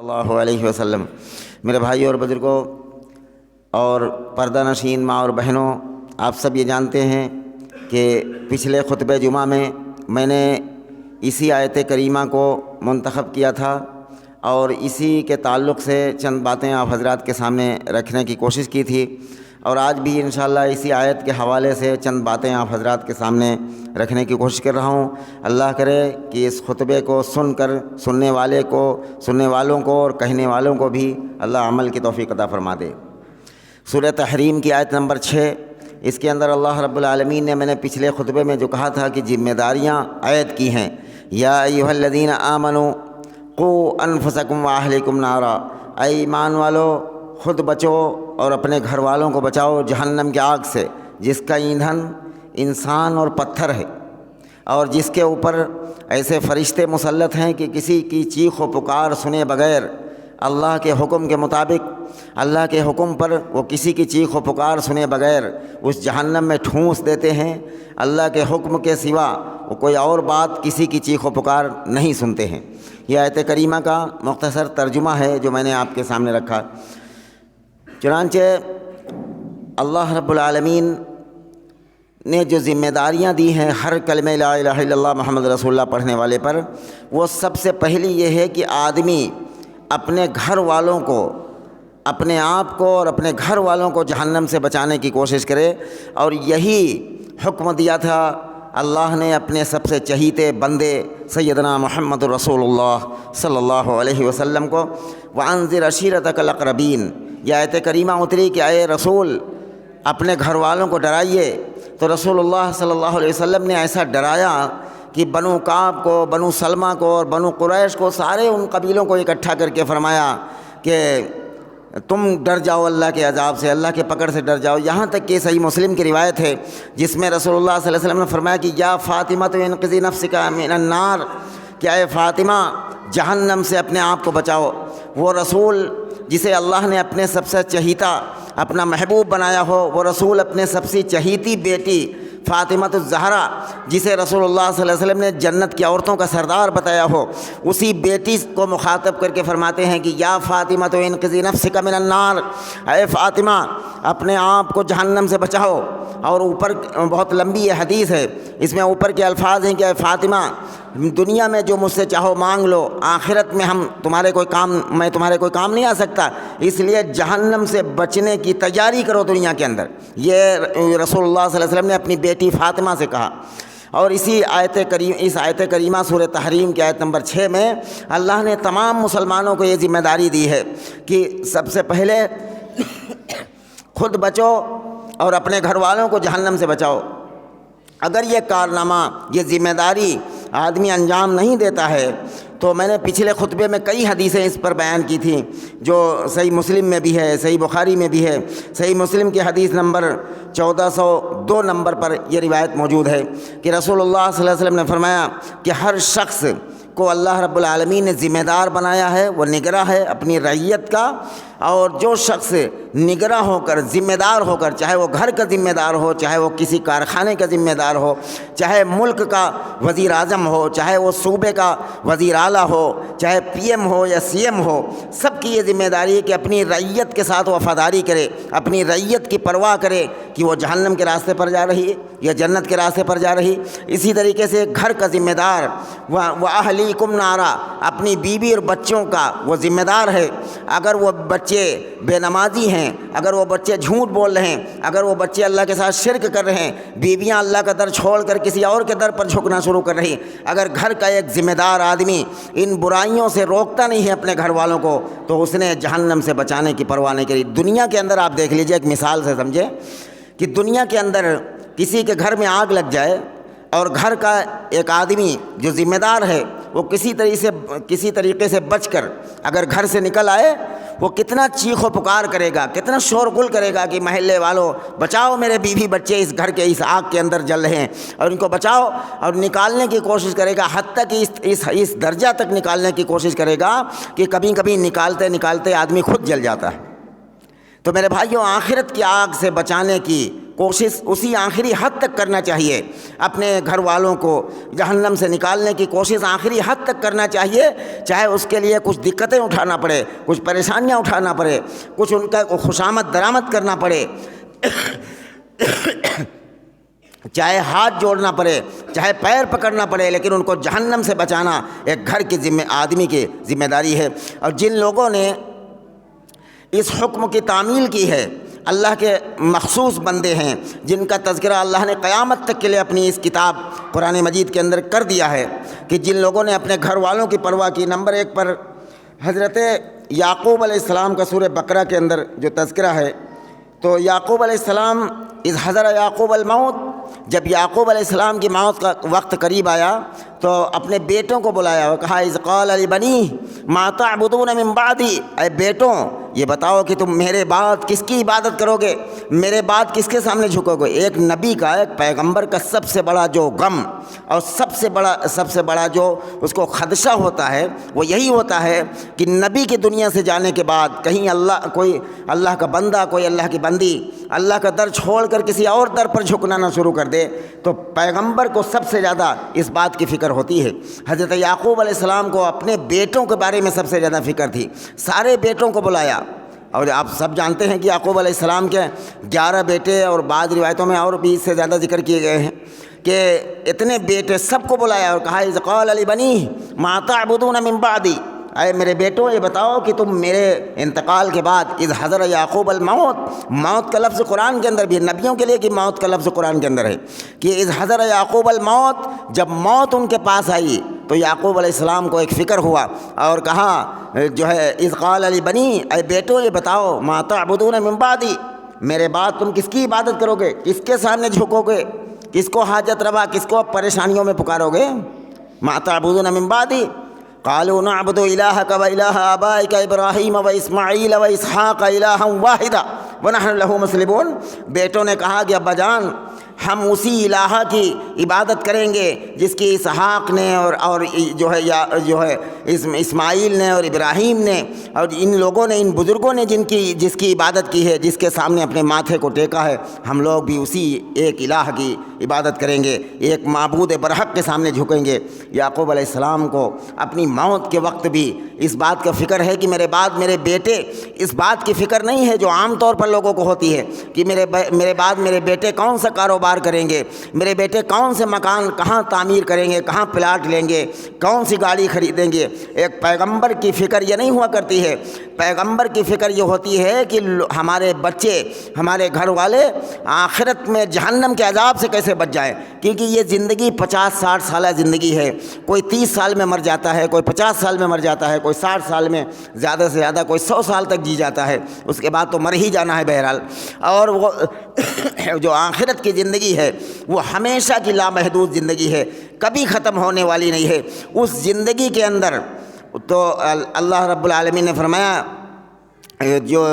اللہ علیہ وسلم۔ میرے بھائیوں اور بزرگوں اور پردہ نشین ماں اور بہنوں، آپ سب یہ جانتے ہیں کہ پچھلے خطبہ جمعہ میں نے اسی آیت کریمہ کو منتخب کیا تھا اور اسی کے تعلق سے چند باتیں آپ حضرات کے سامنے رکھنے کی کوشش کی تھی، اور آج بھی انشاءاللہ اسی آیت کے حوالے سے چند باتیں آپ حضرات کے سامنے رکھنے کی کوشش کر رہا ہوں۔ اللہ کرے کہ اس خطبے کو سن کر سننے والوں کو اور کہنے والوں کو بھی اللہ عمل کی توفیق عطا فرما دے۔ سورہ تحریم کی آیت نمبر 6، اس کے اندر اللہ رب العالمین نے، میں نے پچھلے خطبے میں جو کہا تھا کہ ذمہ داریاں عائد کی ہیں، یا ایھا الذین آمنوا قوا انفسکم واہلکم نارا، اے ایمان والو خود بچو اور اپنے گھر والوں کو بچاؤ جہنم کی آگ سے، جس کا ایندھن انسان اور پتھر ہے، اور جس کے اوپر ایسے فرشتے مسلط ہیں کہ کسی کی چیخ و پکار سنے بغیر اللہ کے حکم کے مطابق، اللہ کے حکم پر وہ کسی کی چیخ و پکار سنے بغیر اس جہنم میں ٹھونس دیتے ہیں۔ اللہ کے حکم کے سوا وہ کوئی اور بات کسی کی چیخ و پکار نہیں سنتے ہیں۔ یہ آیت کریمہ کا مختصر ترجمہ ہے جو میں نے آپ کے سامنے رکھا۔ چنانچہ اللہ رب العالمین نے جو ذمہ داریاں دی ہیں ہر کلمہ لا الہ الا اللہ محمد رسول اللہ پڑھنے والے پر، وہ سب سے پہلی یہ ہے کہ آدمی اپنے گھر والوں کو، اپنے آپ کو اور اپنے گھر والوں کو جہنم سے بچانے کی کوشش کرے، اور یہی حکم دیا تھا اللہ نے اپنے سب سے چہیتے بندے سیدنا محمد رسول اللہ صلی اللہ علیہ وسلم کو۔ وَأَنذِرْ عَشِيرَتَكَ الْأَقْرَبِينَ، یہ آیت کریمہ اتری کہ اے رسول اپنے گھر والوں کو ڈرائیے، تو رسول اللہ صلی اللہ علیہ وسلم نے ایسا ڈرایا کہ بنو کعب کو، بنو سلمہ کو اور بنو قریش کو، سارے ان قبیلوں کو اکٹھا کر کے فرمایا کہ تم ڈر جاؤ اللہ کے عذاب سے، اللہ کے پکڑ سے ڈر جاؤ۔ یہاں تک کہ صحیح مسلم کی روایت ہے جس میں رسول اللہ صلی اللہ علیہ وسلم نے فرمایا کہ یا فاطمہ تو انقذی نفسک من النار، کہ اے فاطمہ جہنم سے اپنے آپ کو بچاؤ۔ وہ رسول جسے اللہ نے اپنے سب سے چہیتا، اپنا محبوب بنایا ہو، وہ رسول اپنے سب سے چہیتی بیٹی فاطمہ الزہرا، جسے رسول اللہ صلی اللہ علیہ وسلم نے جنت کی عورتوں کا سردار بتایا ہو، اسی بیٹی کو مخاطب کر کے فرماتے ہیں کہ یا فاطمہ تو انقذی نفسک من النار، اے فاطمہ اپنے آپ کو جہنم سے بچاؤ۔ اور اوپر بہت لمبی یہ حدیث ہے، اس میں اوپر کے الفاظ ہیں کہ اے فاطمہ دنیا میں جو مجھ سے چاہو مانگ لو، آخرت میں میں تمہارے کوئی کام نہیں آ سکتا، اس لیے جہنم سے بچنے کی تیاری کرو دنیا کے اندر۔ یہ رسول اللہ صلی اللہ علیہ وسلم نے اپنی بیٹی فاطمہ سے کہا۔ اور اس آیت کریمہ سورہ تحریم کی آیت نمبر 6 میں اللہ نے تمام مسلمانوں کو یہ ذمہ داری دی ہے کہ سب سے پہلے خود بچو اور اپنے گھر والوں کو جہنم سے بچاؤ۔ اگر یہ کارنامہ، یہ ذمہ داری آدمی انجام نہیں دیتا ہے تو میں نے پچھلے خطبے میں کئی حدیثیں اس پر بیان کی تھیں جو صحیح مسلم میں بھی ہے، صحیح بخاری میں بھی ہے۔ صحیح مسلم کی حدیث نمبر 1402 نمبر پر یہ روایت موجود ہے کہ رسول اللہ صلی اللہ علیہ وسلم نے فرمایا کہ ہر شخص کو اللہ رب العالمین نے ذمہ دار بنایا ہے، وہ نگراں ہے اپنی رعیت کا، اور جو شخص نگراں ہو کر، ذمہ دار ہو کر، چاہے وہ گھر کا ذمہ دار ہو، چاہے وہ کسی کارخانے کا ذمہ دار ہو، چاہے ملک کا وزیر اعظم ہو، چاہے وہ صوبے کا وزیر اعلیٰ ہو، چاہے پی ایم ہو یا سی ایم ہو، سب کی یہ ذمہ داری ہے کہ اپنی رعیت کے ساتھ وفاداری کرے، اپنی رعیت کی پرواہ کرے کہ وہ جہنم کے راستے پر جا رہی ہے یا جنت کے راستے پر جا رہی۔ اسی طریقے سے گھر کا ذمہ دار، وَأَهْلِيكُمْ نَارًا، اپنی بیوی اور بچوں کا وہ ذمہ دار ہے۔ اگر وہ بچے بے نمازی ہیں، اگر وہ بچے جھوٹ بول رہے ہیں، اگر وہ بچے اللہ کے ساتھ شرک کر رہے ہیں، بیویاں اللہ کا در چھوڑ کر کسی اور کے در پر جھکنا شروع کر رہی، اگر گھر کا ایک ذمہ دار آدمی ان برائیوں سے روکتا نہیں ہے اپنے گھر والوں کو، تو اس نے جہنم سے بچانے کی پرواہ نہیں کری۔ دنیا کے اندر آپ دیکھ لیجئے، ایک مثال سے سمجھیں کہ دنیا کے اندر کسی کے گھر میں آگ لگ جائے اور گھر کا ایک آدمی جو ذمہ دار ہے وہ کسی طریقے سے بچ کر اگر گھر سے نکل آئے، وہ کتنا چیخ و پکار کرے گا، کتنا شور غل کرے گا کہ محلے والوں بچاؤ، میرے بیوی بچے اس گھر کے اس آگ کے اندر جل رہے ہیں اور ان کو بچاؤ، اور نکالنے کی کوشش کرے گا، حتیٰ کہ اس درجہ تک نکالنے کی کوشش کرے گا کہ کبھی کبھی نکالتے نکالتے آدمی خود جل جاتا ہے۔ تو میرے بھائیوں، آخرت کی آگ سے بچانے کی کوشش اسی آخری حد تک کرنا چاہیے، اپنے گھر والوں کو جہنم سے نکالنے کی کوشش آخری حد تک کرنا چاہیے، چاہے اس کے لیے کچھ دقتیں اٹھانا پڑے، کچھ پریشانیاں اٹھانا پڑے، کچھ ان کا خوشامد درآمد کرنا پڑے، چاہے ہاتھ جوڑنا پڑے، چاہے پیر پکڑنا پڑے، لیکن ان کو جہنم سے بچانا ایک گھر کے آدمی کی ذمہ داری ہے۔ اور جن لوگوں نے اس حکم کی تعمیل کی ہے، اللہ کے مخصوص بندے ہیں جن کا تذکرہ اللہ نے قیامت تک کے لیے اپنی اس کتاب قرآن مجید کے اندر کر دیا ہے، کہ جن لوگوں نے اپنے گھر والوں کی پرواہ کی۔ نمبر 1 پر حضرت یعقوب علیہ السلام کا سورہ بقرہ کے اندر جو تذکرہ ہے، تو یعقوب علیہ السلام اذ حضر یعقوب الموت، جب یعقوب علیہ السلام کی موت کا وقت قریب آیا تو اپنے بیٹوں کو بلایا اور کہا اذ قال لبنیہ ما تعبدون من بعدی، اے بیٹوں یہ بتاؤ کہ تم میرے بعد کس کی عبادت کرو گے، میرے بعد کس کے سامنے جھکو گے۔ ایک نبی کا، ایک پیغمبر کا سب سے بڑا جو غم اور سب سے بڑا جو اس کو خدشہ ہوتا ہے وہ یہی ہوتا ہے کہ نبی کی دنیا سے جانے کے بعد کہیں کوئی اللہ کا بندہ، کوئی اللہ کی بندی اللہ کا در چھوڑ کر کسی اور در پر جھکنا نہ شروع کر دے، تو پیغمبر کو سب سے زیادہ اس بات کی فکر ہوتی ہے۔ حضرت یعقوب علیہ السلام کو اپنے بیٹوں کے بارے میں سب سے زیادہ فکر تھی، سارے بیٹوں کو بلایا۔ اور آپ سب جانتے ہیں کہ یعقوب علیہ السلام کے 11 بیٹے، اور بعض روایتوں میں اور بھی اس سے زیادہ ذکر کیے گئے ہیں کہ اتنے بیٹے سب کو بلایا اور کہا اذ قال لبنیہ ما تعبدون من بعدی، اے میرے بیٹوں یہ بتاؤ کہ تم میرے انتقال کے بعد اذ حضر یعقوب الموت، موت کا لفظ قرآن کے اندر بھی نبیوں کے لیے کہ موت کا لفظ قرآن کے اندر ہے کہ اذ حضر یعقوب الموت، جب موت ان کے پاس آئی تو یعقوب علیہ السلام کو ایک فکر ہوا اور کہا جو ہے اذ قال لبنیہ، اے بیٹوں یہ بتاؤ ما تعبدون من بعدی، میرے بعد تم کس کی عبادت کرو گے، کس کے سامنے جھکو گے، کس کو حاجت روا، کس کو پریشانیوں میں پکارو گے۔ ما تعبدون من بعدی قالوا نعبد الہک و الہ آبائک ابراہیم و اسماعیل و اسحاق الہا واحدا ونحن لہ مسلمون، بیٹوں نے کہا کہ ابا جان ہم اسی الہ کی عبادت کریں گے جس کی اسحاق نے اور جو ہے اسماعیل نے اور ابراہیم نے اور ان لوگوں نے، ان بزرگوں نے جس کی عبادت کی ہے، جس کے سامنے اپنے ماتھے کو ٹیکا ہے، ہم لوگ بھی اسی ایک الہ کی عبادت کریں گے، ایک معبود برحق کے سامنے جھکیں گے۔ یعقوب علیہ السلام کو اپنی موت کے وقت بھی اس بات کا فکر ہے کہ میرے بعد میرے بیٹے، اس بات کی فکر نہیں ہے جو عام طور پر لوگوں کو ہوتی ہے کہ میرے بعد میرے بیٹے کون سا کاروبار کریں گے، میرے بیٹے کون سے مکان کہاں تعمیر کریں گے، کہاں پلاٹ لیں گے، کون سی گاڑی خریدیں گے۔ ایک پیغمبر کی فکر یہ نہیں ہوا کرتی ہے، پیغمبر کی فکر یہ ہوتی ہے کہ ہمارے بچے، ہمارے گھر والے آخرت میں جہنم کے عذاب سے کیسے بچ جائیں، کیونکہ یہ زندگی 50-60 سالہ زندگی ہے، کوئی 30 سال میں مر جاتا ہے، کوئی 50 سال میں مر جاتا ہے، کوئی 60 سال میں، زیادہ سے زیادہ کوئی 100 سال تک جی جاتا ہے، اس کے بعد تو مر ہی جانا ہے بہرحال۔ اور وہ جو آخرت کی زندگی ہے وہ ہمیشہ کی لامحدود زندگی ہے، کبھی ختم ہونے والی نہیں ہے۔ اس زندگی کے اندر تو اللہ رب العالمین نے فرمایا جو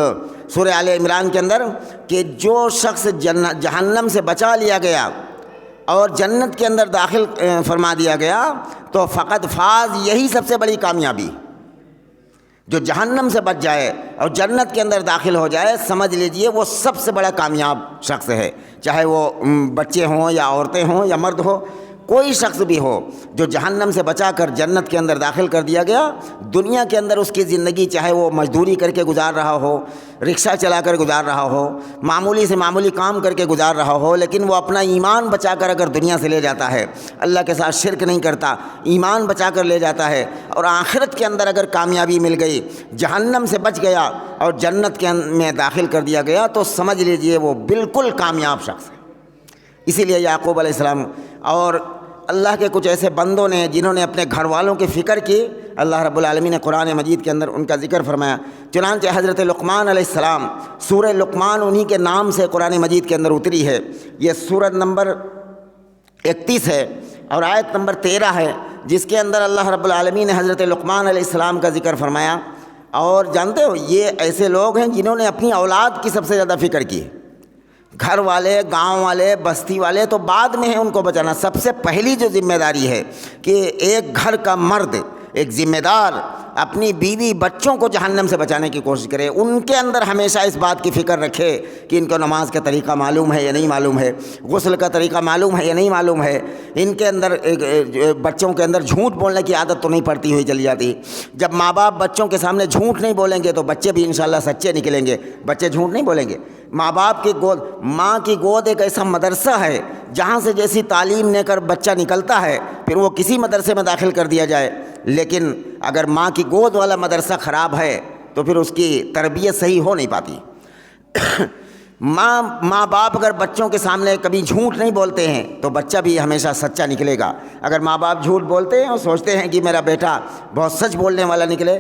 سورہ آل عمران کے اندر کہ جو شخص جہنم سے بچا لیا گیا اور جنت کے اندر داخل فرما دیا گیا تو فقط فاز، یہی سب سے بڑی کامیابی۔ جو جہنم سے بچ جائے اور جنت کے اندر داخل ہو جائے، سمجھ لیجئے وہ سب سے بڑا کامیاب شخص ہے، چاہے وہ بچے ہوں یا عورتیں ہوں یا مرد ہو، کوئی شخص بھی ہو جو جہنم سے بچا کر جنت کے اندر داخل کر دیا گیا۔ دنیا کے اندر اس کی زندگی چاہے وہ مزدوری کر کے گزار رہا ہو، رکشہ چلا کر گزار رہا ہو، معمولی سے معمولی کام کر کے گزار رہا ہو، لیکن وہ اپنا ایمان بچا کر اگر دنیا سے لے جاتا ہے، اللہ کے ساتھ شرک نہیں کرتا، ایمان بچا کر لے جاتا ہے، اور آخرت کے اندر اگر کامیابی مل گئی، جہنم سے بچ گیا اور جنت کے میں داخل کر دیا گیا، تو سمجھ لیجئے وہ بالکل کامیاب شخص ہے۔ اسی لیے یعقوب علیہ السلام اور اللہ کے کچھ ایسے بندوں نے جنہوں نے اپنے گھر والوں کی فکر کی، اللہ رب العالمین نے قرآن مجید کے اندر ان کا ذکر فرمایا۔ چنانچہ حضرت لقمان علیہ السلام، سورہ لقمان انہی کے نام سے قرآن مجید کے اندر اتری ہے۔ یہ سورت نمبر 31 ہے اور آیت نمبر 13 ہے، جس کے اندر اللہ رب العالمین نے حضرت لقمان علیہ السلام کا ذکر فرمایا۔ اور جانتے ہو یہ ایسے لوگ ہیں جنہوں نے اپنی اولاد کی سب سے زیادہ فکر کی۔ گھر والے، گاؤں والے، بستی والے تو بعد میں ہیں ان کو بچانا، سب سے پہلی جو ذمہ داری ہے کہ ایک گھر کا مرد، ایک ذمہ دار اپنی بیوی بچوں کو جہنم سے بچانے کی کوشش کرے، ان کے اندر ہمیشہ اس بات کی فکر رکھے کہ ان کو نماز کا طریقہ معلوم ہے یا نہیں معلوم ہے، غسل کا طریقہ معلوم ہے یا نہیں معلوم ہے، ان کے اندر بچوں کے اندر جھوٹ بولنے کی عادت تو نہیں پڑتی ہوئی چلی جاتی۔ جب ماں باپ بچوں کے سامنے جھوٹ نہیں بولیں گے تو بچے بھی انشاءاللہ سچے نکلیں گے، بچے جھوٹ نہیں بولیں گے۔ ماں باپ کی گود، ماں کی گود ایک ایسا مدرسہ ہے جہاں سے جیسی تعلیم لے کر بچہ نکلتا ہے، پھر وہ کسی مدرسے میں داخل کر دیا جائے، لیکن اگر ماں کی گود والا مدرسہ خراب ہے تو پھر اس کی تربیت صحیح ہو نہیں پاتی۔ ماں باپ اگر بچوں کے سامنے کبھی جھوٹ نہیں بولتے ہیں تو بچہ بھی ہمیشہ سچا نکلے گا۔ اگر ماں باپ جھوٹ بولتے ہیں اور سوچتے ہیں کہ میرا بیٹا بہت سچ بولنے والا نکلے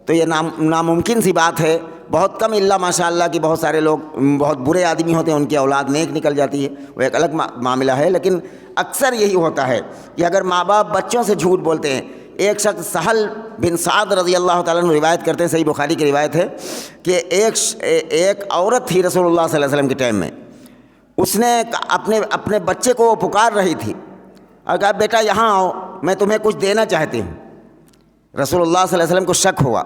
تو یہ ناممکن سی بات ہے۔ بہت کم الا ماشاء اللہ کہ بہت سارے لوگ بہت برے آدمی ہوتے ہیں، ان کی اولاد نیک نکل جاتی ہے، وہ ایک الگ معاملہ ہے، لیکن اکثر یہی ہوتا ہے کہ اگر ماں باپ بچوں سے جھوٹ بولتے ہیں۔ ایک شخص سہل بن سعد رضی اللہ تعالیٰ عنہ روایت کرتے ہیں، صحیح بخاری کی روایت ہے کہ ایک عورت تھی رسول اللہ صلی اللہ علیہ وسلم کے ٹائم میں، اس نے اپنے بچے کو پکار رہی تھی اور کہا بیٹا یہاں آؤ، میں تمہیں کچھ دینا چاہتی ہوں۔ رسول اللہ صلی اللہ علیہ وسلم کو شک ہوا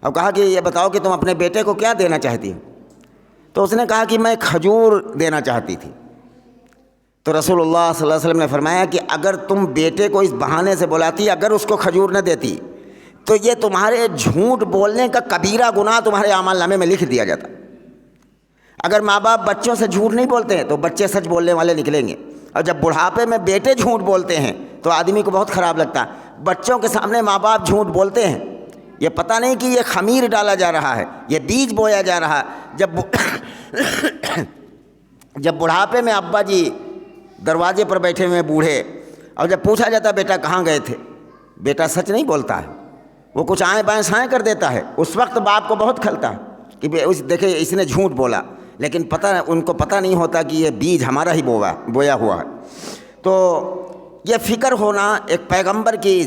اور کہا کہ یہ بتاؤ کہ تم اپنے بیٹے کو کیا دینا چاہتی ہو؟ تو اس نے کہا کہ میں کھجور دینا چاہتی تھی۔ تو رسول اللہ صلی اللہ علیہ وسلم نے فرمایا کہ اگر تم بیٹے کو اس بہانے سے بلاتی، اگر اس کو کھجور نہ دیتی تو یہ تمہارے جھوٹ بولنے کا کبیرہ گناہ تمہارے اعمال نامے میں لکھ دیا جاتا۔ اگر ماں باپ بچوں سے جھوٹ نہیں بولتے ہیں تو بچے سچ بولنے والے نکلیں گے، اور جب بڑھاپے میں بیٹے جھوٹ بولتے ہیں تو آدمی کو بہت خراب لگتا ہے۔ بچوں کے سامنے ماں باپ جھوٹ بولتے ہیں، یہ پتہ نہیں کہ یہ خمیر ڈالا جا رہا ہے، یہ بیج بویا جا رہا ہے۔ جب بڑھاپے میں ابا جی دروازے پر بیٹھے ہوئے بوڑھے، اور جب پوچھا جاتا بیٹا کہاں گئے تھے، بیٹا سچ نہیں بولتا ہے، وہ کچھ آئیں بائیں سائیں کر دیتا ہے، اس وقت باپ کو بہت کھلتا ہے کہ دیکھے اس نے جھوٹ بولا، لیکن ان کو پتہ نہیں ہوتا کہ یہ بیج ہمارا ہی بویا ہوا ہے۔ تو یہ فکر ہونا ایک پیغمبر کی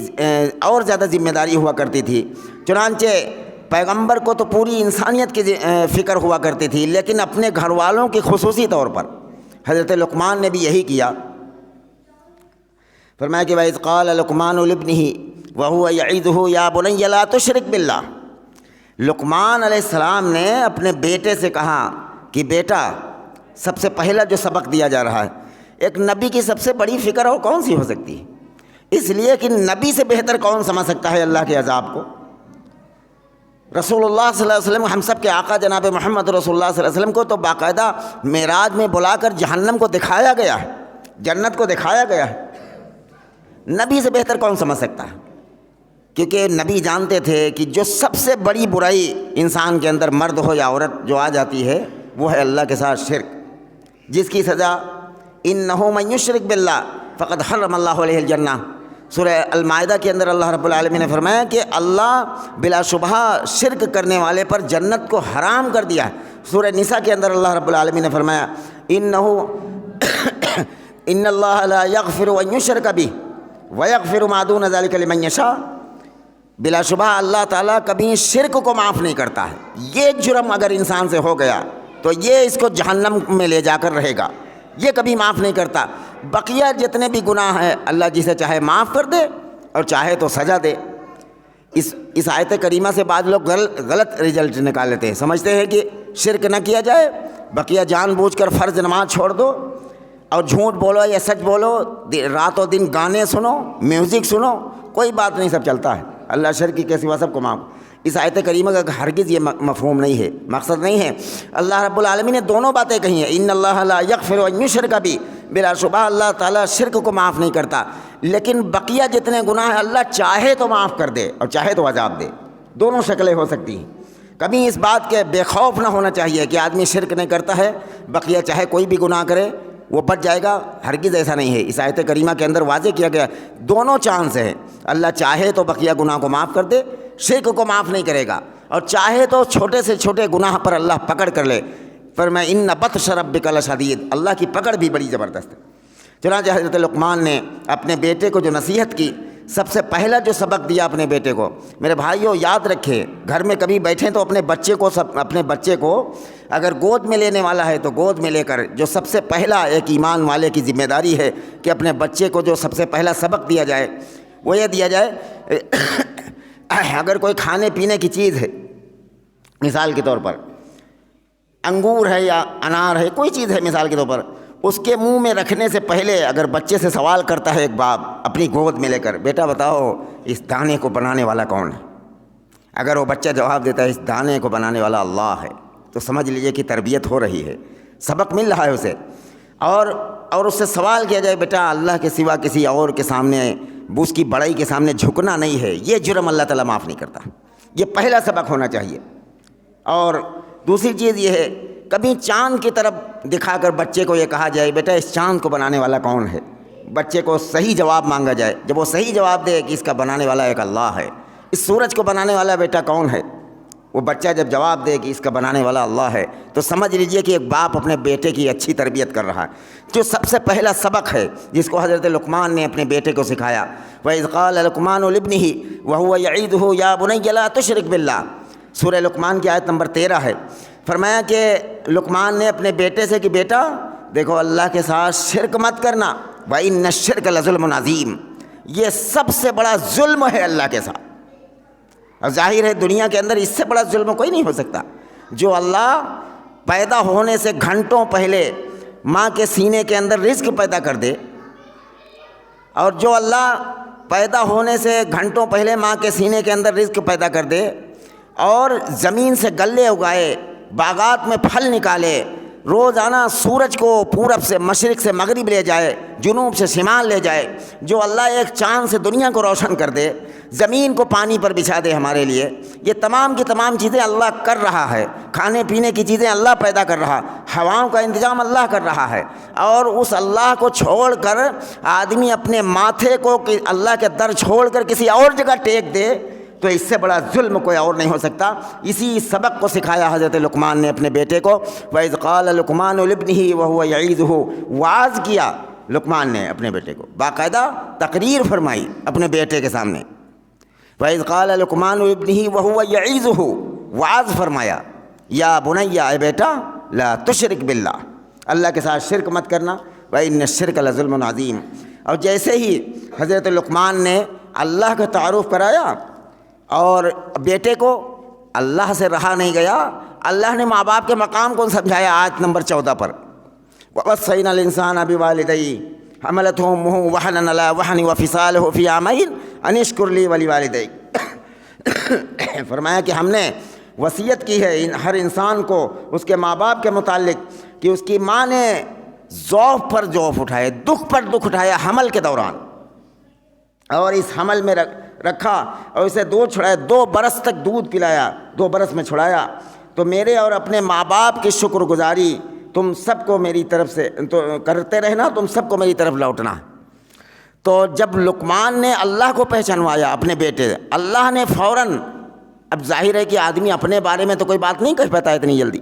اور زیادہ ذمہ داری ہوا کرتی تھی۔ چنانچہ پیغمبر کو تو پوری انسانیت کی فکر ہوا کرتی تھی، لیکن اپنے گھر والوں کی خصوصی طور پر حضرت لقمان نے بھی یہی کیا۔ فرمایا کہ وَإِذْ قَالَ لُقْمَانُ لِابْنِهِ وَهُوَ يَعِظُهُ يَا بُنَيَّ لَا تُشْرِكْ بِاللَّهِ، لقمان علیہ السلام نے اپنے بیٹے سے کہا کہ بیٹا، سب سے پہلا جو سبق دیا جا رہا ہے، ایک نبی کی سب سے بڑی فکر اور کون سی ہو سکتی ہے؟ اس لیے کہ نبی سے بہتر کون سمجھ سکتا ہے اللہ کے عذاب کو؟ رسول اللہ صلی اللہ علیہ وسلم، ہم سب کے آقا جناب محمد رسول اللہ صلی اللہ علیہ وسلم کو تو باقاعدہ معراج میں بلا کر جہنم کو دکھایا گیا ہے، جنت کو دکھایا گیا ہے۔ نبی سے بہتر کون سمجھ سکتا ہے؟ کیونکہ نبی جانتے تھے کہ جو سب سے بڑی برائی انسان کے اندر، مرد ہو یا عورت، جو آ جاتی ہے وہ ہے اللہ کے ساتھ شرک، جس کی سزا انہ من یشرک باللہ فقد حرم اللہ علیہ الجنہ۔ سورہ المائدہ کے اندر اللہ رب العالمین نے فرمایا کہ اللہ بلا شبہ شرک کرنے والے پر جنت کو حرام کر دیا ہے۔ سورہ نساء کے اندر اللہ رب العالمین نے فرمایا ان اللہ لا یغفر ان یشرک بہ ویغفر ما دون ذلک لمن یشاء، بلا شبہ اللہ تعالیٰ کبھی شرک کو معاف نہیں کرتا ہے۔ یہ جرم اگر انسان سے ہو گیا تو یہ اس کو جہنم میں لے جا کر رہے گا، یہ کبھی معاف نہیں کرتا۔ بقیہ جتنے بھی گناہ ہیں اللہ جسے چاہے معاف کر دے اور چاہے تو سزا دے۔ اس آیت کریمہ سے بعض لوگ غلط رزلٹ نکال لیتے ہیں، سمجھتے ہیں کہ شرک نہ کیا جائے، بقیہ جان بوجھ کر فرض نماز چھوڑ دو اور جھوٹ بولو یا سچ بولو، رات و دن گانے سنو، میوزک سنو، کوئی بات نہیں، سب چلتا ہے، اللہ شرک کے سوا سب کو معاف۔ اس آیت کریمہ کا ہرگز یہ مفہوم نہیں ہے، مقصد نہیں ہے۔ اللہ رب العالمین نے دونوں باتیں کہی ہیں، ان اللہ لا یغفر ان یشرک بہ، بلا شبہ اللہ تعالیٰ شرک کو معاف نہیں کرتا، لیکن بقیہ جتنے گناہ ہیں اللہ چاہے تو معاف کر دے اور چاہے تو عذاب دے، دونوں شکلیں ہو سکتی ہیں۔ کبھی اس بات کے بے خوف نہ ہونا چاہیے کہ آدمی شرک نہیں کرتا ہے، بقیہ چاہے کوئی بھی گناہ کرے وہ بچ جائے گا، ہرگز ایسا نہیں ہے۔ اس آیت کریمہ کے اندر واضح کیا گیا دونوں چانس ہیں، اللہ چاہے تو بقیہ گناہ کو معاف کر دے، شرک کو معاف نہیں کرے گا، اور چاہے تو چھوٹے سے چھوٹے گناہ پر اللہ پکڑ کر لے۔ فرمایا ان بطش ربک لشدید، اللہ کی پکڑ بھی بڑی زبردست ہے۔ چنانچہ حضرت لقمان نے اپنے بیٹے کو جو نصیحت کی، سب سے پہلا جو سبق دیا اپنے بیٹے کو، میرے بھائیوں یاد رکھیں، گھر میں کبھی بیٹھیں تو اپنے بچے کو اگر گود میں لینے والا ہے تو گود میں لے کر، جو سب سے پہلا ایک ایمان والے کی ذمہ داری ہے کہ اپنے بچے کو جو سب سے پہلا سبق دیا جائے وہ یہ دیا جائے اگر کوئی کھانے پینے کی چیز ہے، مثال کے طور پر انگور ہے یا انار ہے، کوئی چیز ہے مثال کے طور پر، اس کے منہ میں رکھنے سے پہلے اگر بچے سے سوال کرتا ہے ایک باپ اپنی گود میں لے کر، بیٹا بتاؤ اس دانے کو بنانے والا کون ہے؟ اگر وہ بچہ جواب دیتا ہے اس دانے کو بنانے والا اللہ ہے، تو سمجھ لیجئے کہ تربیت ہو رہی ہے، سبق مل رہا ہے اسے۔ اور اس سے سوال کیا جائے بیٹا اللہ کے سوا کسی اور کے سامنے، اس کی بڑائی کے سامنے جھکنا نہیں ہے، یہ جرم اللہ تعالیٰ معاف نہیں کرتا۔ یہ پہلا سبق ہونا چاہیے۔ اور دوسری چیز یہ ہے، کبھی چاند کی طرف دکھا کر بچے کو یہ کہا جائے بیٹا اس چاند کو بنانے والا کون ہے، بچے کو صحیح جواب مانگا جائے، جب وہ صحیح جواب دے کہ اس کا بنانے والا ایک اللہ ہے، اس سورج کو بنانے والا بیٹا کون ہے، وہ بچہ جب جواب دے کہ اس کا بنانے والا اللہ ہے، تو سمجھ لیجئے کہ ایک باپ اپنے بیٹے کی اچھی تربیت کر رہا ہے۔ جو سب سے پہلا سبق ہے جس کو حضرت لقمان نے اپنے بیٹے کو سکھایا، وَإِذْ قَالَ لُقْمَانُ لِابْنِهِ وَهُوَ يَعِظُهُ يَا بُنَيَّ لَا تُشْرِكْ بِاللَّهِ، سورہ لقمان کی آیت نمبر 13 ہے۔ فرمایا کہ لقمان نے اپنے بیٹے سے کہ بیٹا دیکھو اللہ کے ساتھ شرک مت کرنا، وَإِنَّ الشِّرْكَ لَظُلْمٌ عَظِيمٌ، یہ سب سے بڑا ظلم ہے اللہ کے ساتھ۔ اور ظاہر ہے دنیا کے اندر اس سے بڑا ظلم کوئی نہیں ہو سکتا۔ جو اللہ پیدا ہونے سے گھنٹوں پہلے ماں کے سینے کے اندر رزق پیدا کر دے، اور جو اللہ پیدا ہونے سے گھنٹوں پہلے ماں کے سینے کے اندر رزق پیدا کر دے، اور زمین سے غلے اگائے، باغات میں پھل نکالے، روزانہ سورج کو پورب سے مشرق سے مغرب لے جائے، جنوب سے شمال لے جائے، جو اللہ ایک چاند سے دنیا کو روشن کر دے، زمین کو پانی پر بچھا دے ہمارے لیے، یہ تمام کی تمام چیزیں اللہ کر رہا ہے۔ کھانے پینے کی چیزیں اللہ پیدا کر رہا، ہواؤں کا انتظام اللہ کر رہا ہے، اور اس اللہ کو چھوڑ کر آدمی اپنے ماتھے کو اللہ کے در چھوڑ کر کسی اور جگہ ٹیک دے، تو اس سے بڑا ظلم کوئی اور نہیں ہو سکتا۔ اسی سبق کو سکھایا حضرت لقمان نے اپنے بیٹے کو، وَإِذْ قَالَ لُقْمَانُ لِابْنِهِ وَهُوَ يَعِظُهُ، وعظ کیا لقمان نے اپنے بیٹے کو، باقاعدہ تقریر فرمائی اپنے بیٹے کے سامنے۔ وَإِذْ قَالَ لُقْمَانُ لِابْنِهِ وَهُوَ يَعِظُهُ، وعظ فرمایا، یا بنیا اے بیٹا لا تشرک باللہ، اللہ کے ساتھ شرک مت کرنا، وَإِنَّ الشِّرْكَ لَظُلْمٌ عَظِيمٌ۔ اور جیسے ہی حضرت لقمان نے اللہ کا تعارف کرایا، اور بیٹے کو اللہ سے رہا نہیں گیا، اللہ نے ماں باپ کے مقام کو سمجھایا آیت نمبر 14 پر، وَوَصَّيْنَا الْإِنسَانَ بِوَالِدَيْهِ حَمَلَتْهُ أُمُّهُ وَهْنًا عَلَىٰ وَهْنٍ وَفِصَالُهُ فِي عَامَيْنِ أَنِ اشْكُرْ لِي وَلِوَالِدَيْكَ، فرمایا کہ ہم نے وصیت کی ہے ہر انسان کو اس کے ماں باپ کے متعلق کہ اس کی ماں نے ضعف پر ضعف اٹھائے، دکھ پر دکھ اٹھایا حمل کے دوران، اور اس حمل میں رکھا اور اسے دودھ چھڑایا، 2 برس تک دودھ پلایا، 2 برس میں چھڑایا۔ تو میرے اور اپنے ماں باپ کی شکر گزاری تم سب کو میری طرف سے تو کرتے رہنا، تم سب کو میری طرف لوٹنا۔ تو جب لقمان نے اللہ کو پہچانوایا اپنے بیٹے، اللہ نے فوراً، اب ظاہر ہے کہ آدمی اپنے بارے میں تو کوئی بات نہیں کہہ پاتا اتنی جلدی،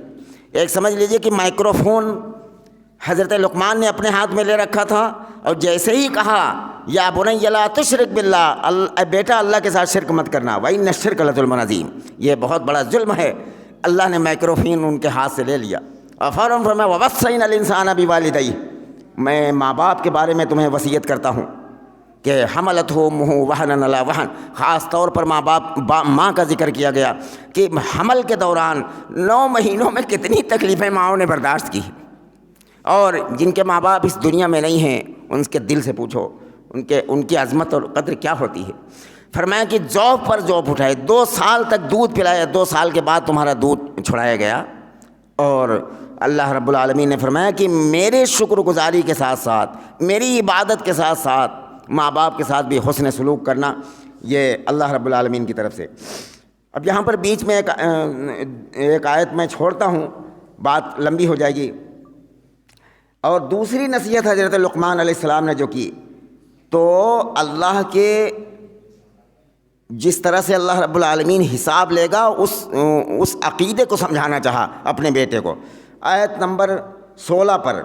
ایک سمجھ لیجئے کہ مائکرو فون حضرت لقمان نے اپنے ہاتھ میں لے رکھا تھا، اور جیسے ہی کہا یا بنی لا تشرک باللہ، بیٹا اللہ کے ساتھ شرک مت کرنا، وَإِنَّ الشِّرْكَ لَظُلْمٌ عَظِيمٌ، یہ بہت بڑا ظلم ہے۔ اللہ نے مائکرو فون ان کے ہاتھ سے لے لیا اور فوراً فرمایا وَوَصَّيْنَا الْإِنسَانَ بِوَالِدَيْهِ، میں ماں باپ کے بارے میں تمہیں وصیت کرتا ہوں کہ حملتہ امہ وہنا علی وہن، خاص طور پر ماں کا ذکر کیا گیا کہ حمل کے دوران 9 مہینوں میں کتنی تکلیفیں ماؤں نے برداشت کی، اور جن کے ماں باپ اس دنیا میں نہیں ہیں ان کے دل سے پوچھو ان کی عظمت اور قدر کیا ہوتی ہے۔ فرمایا کہ ذوق پر ذوق اٹھائے، 2 سال تک دودھ پلایا، 2 سال کے بعد تمہارا دودھ چھڑایا گیا، اور اللہ رب العالمین نے فرمایا کہ میرے شکر گزاری کے ساتھ ساتھ، میری عبادت کے ساتھ ساتھ ماں باپ کے ساتھ بھی حسن سلوک کرنا، یہ اللہ رب العالمین کی طرف سے۔ اب یہاں پر بیچ میں ایک آیت میں چھوڑتا ہوں، بات لمبی ہو جائے گی۔ اور دوسری نصیحت حضرت لقمان علیہ السلام نے جو کی، تو اللہ کے جس طرح سے اللہ رب العالمین حساب لے گا اس عقیدے کو سمجھانا چاہا اپنے بیٹے کو۔ آیت نمبر 16 پر،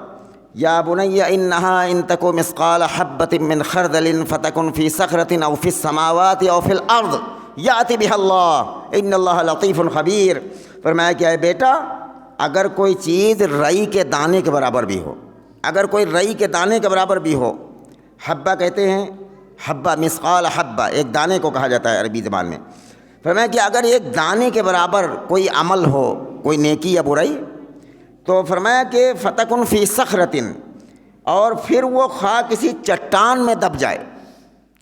یا بنی انہا ان تکو مثقال حبۃ من خردل فتکن فی صخرۃ او فی السماوات او فی الارض یأتی بها اللہ ان اللہ لطیف خبیر۔ فرمایا کہ اے بیٹا، اگر کوئی چیز رئی کے دانے کے برابر بھی ہو، اگر کوئی رئی کے دانے کے برابر بھی ہو، حبہ کہتے ہیں حبہ مثقال حبہ، ایک دانے کو کہا جاتا ہے عربی زبان میں۔ فرمایا کہ اگر ایک دانے کے برابر کوئی عمل ہو، کوئی نیکی یا برائی، تو فرمایا کہ فتکن فی صخرۃ، اور پھر وہ خواہ کسی چٹان میں دب جائے،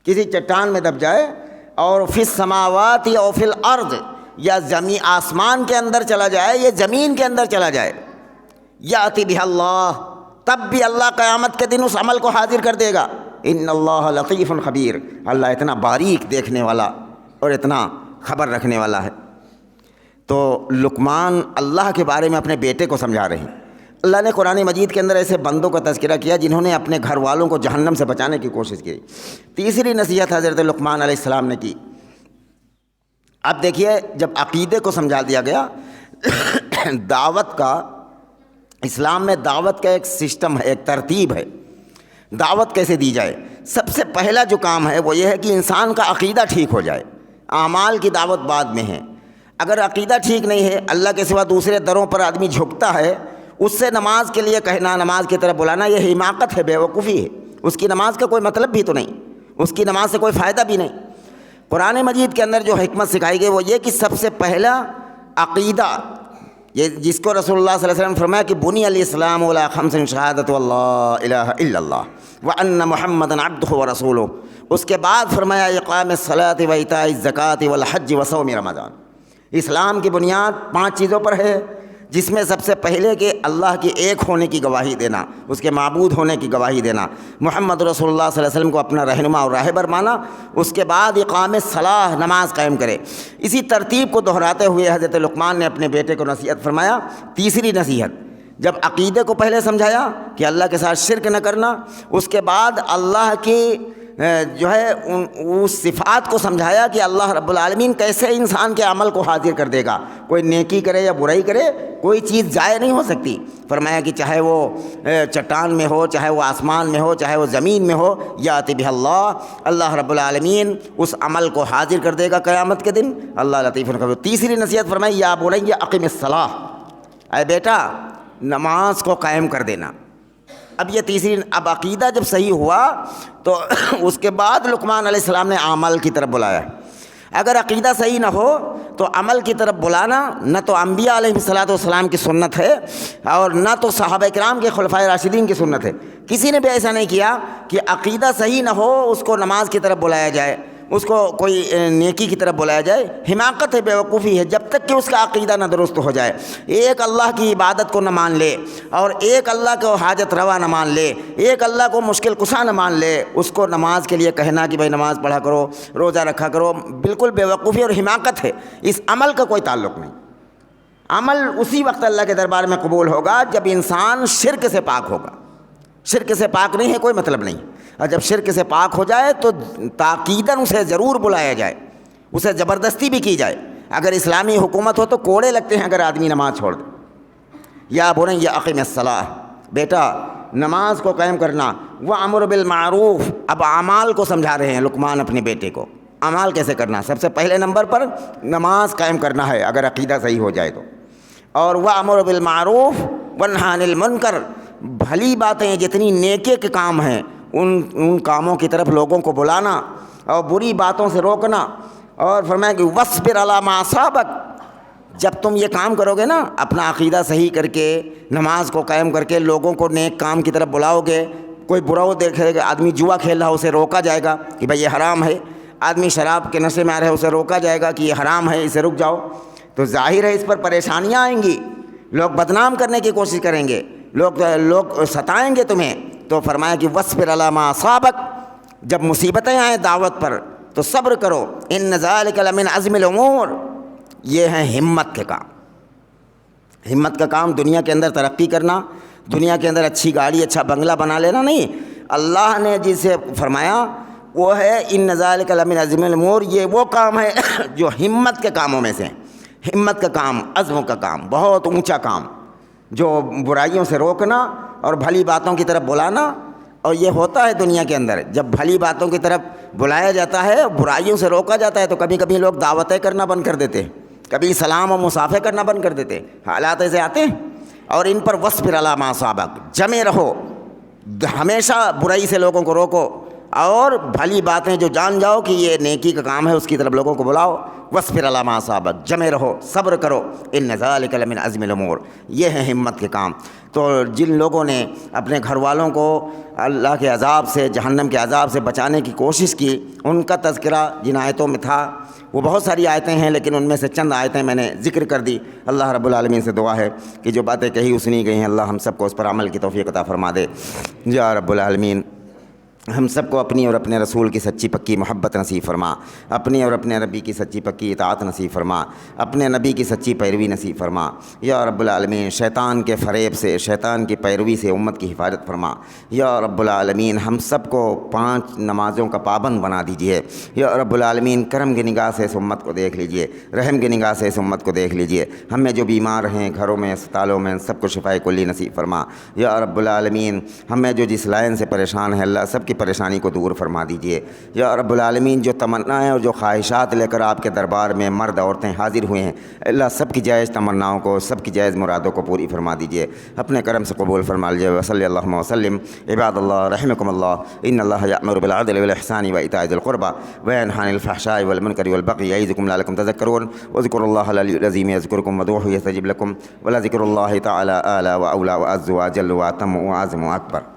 کسی چٹان میں دب جائے، اور فی السماوات یا فی الارض، یا زمین آسمان کے اندر چلا جائے یا زمین کے اندر چلا جائے، یاتی بہ اللہ، تب بھی اللہ قیامت کے دن اس عمل کو حاضر کر دے گا۔ ان اللہ لطیف خبیر، اللہ اتنا باریک دیکھنے والا اور اتنا خبر رکھنے والا ہے۔ تو لقمان اللہ کے بارے میں اپنے بیٹے کو سمجھا رہے ہیں۔ اللہ نے قرآن مجید کے اندر ایسے بندوں کا تذکرہ کیا جنہوں نے اپنے گھر والوں کو جہنم سے بچانے کی کوشش کی۔ تیسری نصیحت حضرت لقمان علیہ السلام نے کی۔ اب دیکھیے، جب عقیدے کو سمجھا دیا گیا، دعوت کا، اسلام میں دعوت کا ایک سسٹم ہے، ایک ترتیب ہے، دعوت کیسے دی جائے۔ سب سے پہلا جو کام ہے وہ یہ ہے کہ انسان کا عقیدہ ٹھیک ہو جائے، اعمال کی دعوت بعد میں ہے۔ اگر عقیدہ ٹھیک نہیں ہے، اللہ کے سوا دوسرے دروں پر آدمی جھکتا ہے، اس سے نماز کے لیے کہنا، نماز کی طرف بلانا، یہ حماقت ہے، بیوقوفی ہے۔ اس کی نماز کا کوئی مطلب بھی تو نہیں، اس کی نماز سے کوئی فائدہ بھی نہیں۔ قرآن مجید کے اندر جو حکمت سکھائی گئی وہ یہ کہ سب سے پہلا عقیدہ، یہ جس کو رسول اللہ صلی اللہ علیہ وسلم نے فرمایا کہ بنی الاسلام علی خمس شہادۃ اللہ الہ الا اللہ وان محمدا عبدہ ورسولہ، اس کے بعد فرمایا اقام الصلاۃ وایتاء الزکوٰۃ والحج وصوم رمضان۔ اسلام کی بنیاد 5 چیزوں پر ہے، جس میں سب سے پہلے کہ اللہ کے ایک ہونے کی گواہی دینا، اس کے معبود ہونے کی گواہی دینا، محمد رسول اللہ صلی اللہ علیہ وسلم کو اپنا رہنما اور راہبر مانا، اس کے بعد اقام الصلاۃ، نماز قائم کرے۔ اسی ترتیب کو دہراتے ہوئے حضرت لقمان نے اپنے بیٹے کو نصیحت فرمایا۔ تیسری نصیحت، جب عقیدے کو پہلے سمجھایا کہ اللہ کے ساتھ شرک نہ کرنا، اس کے بعد اللہ کی جو ہے اس صفات کو سمجھایا کہ اللہ رب العالمین کیسے انسان کے عمل کو حاضر کر دے گا، کوئی نیکی کرے یا برائی کرے، کوئی چیز ضائع نہیں ہو سکتی۔ فرمایا کہ چاہے وہ چٹان میں ہو، چاہے وہ آسمان میں ہو، چاہے وہ زمین میں ہو، یاتی بہ اللہ، اللہ رب العالمین اس عمل کو حاضر کر دے گا قیامت کے دن، اللہ لطیف خبیر۔ تیسری نصیحت فرمائی، یا بنی اقم الصلاۃ، اے بیٹا نماز کو قائم کر دینا۔ اب یہ تیسری، اب عقیدہ جب صحیح ہوا تو اس کے بعد لقمان علیہ السلام نے عمل کی طرف بلایا۔ اگر عقیدہ صحیح نہ ہو تو عمل کی طرف بلانا نہ تو انبیاء علیہ الصلاۃ والسلام کی سنت ہے اور نہ تو صحابہ کرام کے خلفائے راشدین کی سنت ہے۔ کسی نے بھی ایسا نہیں کیا کہ عقیدہ صحیح نہ ہو اس کو نماز کی طرف بلایا جائے، اس کو کوئی نیکی کی طرف بلایا جائے۔ حماقت ہے، بیوقوفی ہے، جب تک کہ اس کا عقیدہ نہ درست ہو جائے۔ ایک اللہ کی عبادت کو نہ مان لے اور ایک اللہ کو حاجت روا نہ مان لے، ایک اللہ کو مشکل کشا نہ مان لے، اس کو نماز کے لیے کہنا کہ بھائی نماز پڑھا کرو، روزہ رکھا کرو، بالکل بیوقوفی اور حماقت ہے۔ اس عمل کا کوئی تعلق نہیں۔ عمل اسی وقت اللہ کے دربار میں قبول ہوگا جب انسان شرک سے پاک ہوگا۔ شرک سے پاک نہیں ہے کوئی مطلب نہیں، اور جب شرک سے پاک ہو جائے تو تاکیداً اسے ضرور بلایا جائے، اسے زبردستی بھی کی جائے۔ اگر اسلامی حکومت ہو تو کوڑے لگتے ہیں اگر آدمی نماز چھوڑ دے۔ یا بنی اقم الصلاۃ، بیٹا نماز کو قائم کرنا، وامر بالمعروف۔ اب اعمال کو سمجھا رہے ہیں لقمان اپنے بیٹے کو، اعمال کیسے کرنا۔ سب سے پہلے نمبر پر نماز قائم کرنا ہے اگر عقیدہ صحیح ہو جائے تو، اور وامر بالمعروف ونہی عن المنکر، بھلی باتیں جتنی نیکی کے کام ہیں ان کاموں کی طرف لوگوں کو بلانا اور بری باتوں سے روکنا۔ اور فرمایا کہ وصبر علی ما اصابک، جب تم یہ کام کرو گے نا، اپنا عقیدہ صحیح کر کے نماز کو قائم کر کے لوگوں کو نیک کام کی طرف بلاؤ گے، کوئی برا وہ دیکھے گا، آدمی جوا کھیل رہا اسے روکا جائے گا کہ بھائی یہ حرام ہے، آدمی شراب کے نشے میں آ رہا ہے اسے روکا جائے گا کہ یہ حرام ہے، اسے رک جاؤ، تو ظاہر ہے اس پر پریشانیاں آئیں گی، لوگ بدنام کرنے کی کوشش کریں گے، لوگ ستائیں گے تمہیں۔ تو فرمایا کہ وصبر علی ما اصابک، جب مصیبتیں آئیں دعوت پر تو صبر کرو، ان ذالک لمن عزم الامور، یہ ہیں ہمت کے کام۔ ہمت کا کام دنیا کے اندر ترقی کرنا، دنیا کے اندر اچھی گاڑی اچھا بنگلہ بنا لینا نہیں، اللہ نے جسے فرمایا وہ ہے ان ذالک لمن عزم الامور، یہ وہ کام ہے جو ہمت کے کاموں میں سے، ہمت کا کام، عزم کا کام، بہت اونچا کام، جو برائیوں سے روکنا اور بھلی باتوں کی طرف بلانا۔ اور یہ ہوتا ہے دنیا کے اندر، جب بھلی باتوں کی طرف بلایا جاتا ہے، برائیوں سے روکا جاتا ہے، تو کبھی کبھی لوگ دعوتیں کرنا بند کر دیتے ہیں، کبھی سلام و مصافحہ کرنا بند کر دیتے ہیں، حالات ایسے آتے ہیں۔ اور ان پر وصبر علی ما اصابک، جمے رہو، ہمیشہ برائی سے لوگوں کو روکو، اور بھلی باتیں جو جان جاؤ کہ یہ نیکی کا کام ہے اس کی طرف لوگوں کو بلاؤ. وَاصْبِرْ عَلَىٰ مَا أَصَابَكَ، جمے رہو، صبر کرو. إِنَّ ذَلِكَ لَمِنْ عَزْمِ الْأُمُورِ، یہ ہے ہمت کے کام. تو جن لوگوں نے اپنے گھر والوں کو اللہ کے عذاب سے، جہنم کے عذاب سے بچانے کی کوشش کی، ان کا تذکرہ جن آیتوں میں تھا، وہ بہت ساری آیتیں ہیں لیکن ان میں سے چند آیتیں میں نے ذکر کر دی. اللہ رب العالمین سے دعا ہے کہ جو باتیں کہی وہ سنی گئی ہیں، اللہ ہم سب کو اس پر عمل کی توفیق عطا فرما دے. یا رب العالمین ہم سب کو اپنی اور اپنے رسول کی سچی پکی محبت نصیب فرما، اپنی اور اپنے نبی کی سچی پکی اطاعت نصیب فرما، اپنے نبی کی سچی پیروی نصیب فرما. یا رب العالمین شیطان کے فریب سے، شیطان کی پیروی سے امت کی حفاظت فرما. یا رب العالمین ہم سب کو 5 نمازوں کا پابند بنا دیجیے. یا رب العالمین کرم کی نگاہ سے اس امت کو دیکھ لیجیے، رحم کی نگاہ سے اس امت کو دیکھ لیجیے. ہمیں جو بیمار ہیں گھروں میں، اسپتالوں میں، سب کو شفائے کلی نصیب فرما. یا رب العالمین ہمیں جو جس لائن سے پریشان ہے، اللہ سب کی پریشانی کو دور فرما دیجیے. یا رب العالمین جو تمنائیں اور جو خواہشات لے کر آپ کے دربار میں مرد عورتیں حاضر ہوئے ہیں، اللہ سب کی جائز تمناؤں کو، سب کی جائز مرادوں کو پوری فرما دیجیے. اپنے کرم سے قبول فرما لیجیے. وصلی اللہ وسلم. عباد اللہ رحمکم اللہ، ان اللہ یأمر بالعدل والإحسان وإیتاء ذی القربى وینہی عن الفحشاء والمنکر والبغی یعظکم لعلکم تذکرون. واذکروا اللہ العلی العظیم یذکرکم وادعوہ یستجب لکم ولذکر اللہ تعالی اعلی واولی واعز واجل واتم واعظم واکبر.